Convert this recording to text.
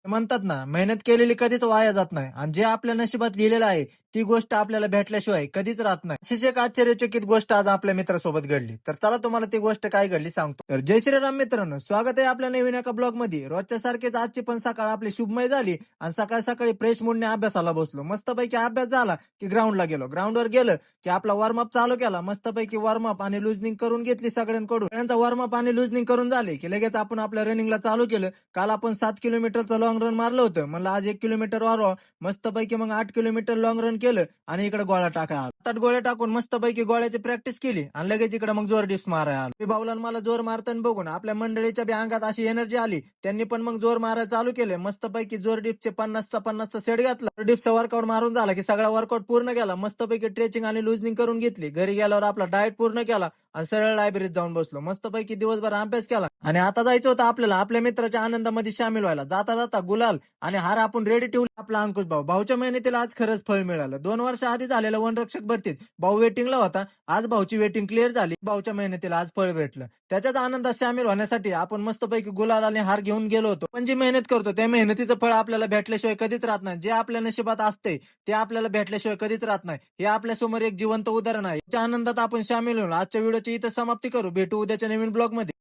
म्हणतात ना, मेहनत केलेली कधीच वाया जात नाही आणि जे आपल्या नशिबात लिहिलेलं आहे ती गोष्ट आपल्याला भेटल्याशिवाय कधीच राहत नाही. अशीच एक आश्चर्यचकित गोष्ट आज आपल्या मित्रासोबत घडली. तर चला तुम्हाला ती गोष्ट काय घडली सांगतो. तर जय श्रीराम मित्रांनो, स्वागत आहे आपल्या नवीन एका ब्लॉग मध्ये. रोजच्या सारखीच आजची पण सकाळ आपली शुभमय झाली आणि सकाळ सकाळी फ्रेश मूडने अभ्यासाला बसलो. मस्तपैकी अभ्यास झाला की ग्राउंडला गेलो. ग्राउंडवर गेलं की आपला वॉर्मअप चालू केला. मस्तपैकी वॉर्मअप आणि लुजनिंग करून घेतली सगळ्यांकडून. त्यांचा वॉर्मअप आणि लुजनिंग करून झाले की लगेच आपण आपल्या रनिंगला चालू केलं. काल आपण 7 किलोमीटरचं लॉंग रन मारलं होतं. म्हणलं आज 1 किलोमीटर वाढवा. मस्तपैकी मग 8 किलोमीटर लॉंग रन केलं आणि इकडे गोळा टाकाय आला. 7 गोळ्या टाकून मस्तपैकी गोळ्याची प्रॅक्टिस केली आणि लगेच इकडे मग जोर डिप्स मारायला आलो. बावला मला जोर मारताना बघून आपल्या मंडळीच्या बी अंगात अशी एनर्जी आली. त्यांनी पण मग जोर मारायला चालू केले. मस्तपैकी जोर डिप्सचे 50चा सेट घातला. डिप्सचा वर्कआउट मारून झाला की सगळा वर्कआउट पूर्ण केला. मस्तपैकी स्ट्रेचिंग आणि लुजनिंग करून घेतली. घरी गेल्यावर आपला डाएट पूर्ण केला आणि सरळ लायब्ररीत जाऊन बसलो. मस्तपैकी दिवसभर अभ्यास केला आणि आता जायचं होतं आपल्याला आपल्या मित्राच्या आनंदामध्ये सामील व्हायला. जाता जाता गुलाल आणि हार आपण रेडी ठेवला. आपला अंकुश भाऊ भाऊच्या मेहनतीला आज खरंच फळ मिळालं. 2 वर्ष आधी झालेलं वनरक्षक भरतीत भाऊ वेटिंगला होता. आज भाऊची वेटिंग क्लिअर झाली. भाऊच्या मेहनतीला आज फळ भेटलं. त्याच्याच आनंदात सामील होण्यासाठी आपण मस्तपैकी गुलाल आणि हार घेऊन गेलो होतो. पण जी मेहनत करतो त्या मेहनतीचं फळ आपल्याला भेटल्याशिवाय कधीच राहत नाही. जे आपल्या नशिबात असते ते आपल्याला भेटल्याशिवाय कधीच राहत नाही. हे आपल्या समोर एक जिवंत उदाहरण आहे. त्या आनंदात आपण सामील होऊन आजच्या व्हिडिओची इथं समाप्ती करू. भेटू उद्याच्या नवीन ब्लॉग मध्ये.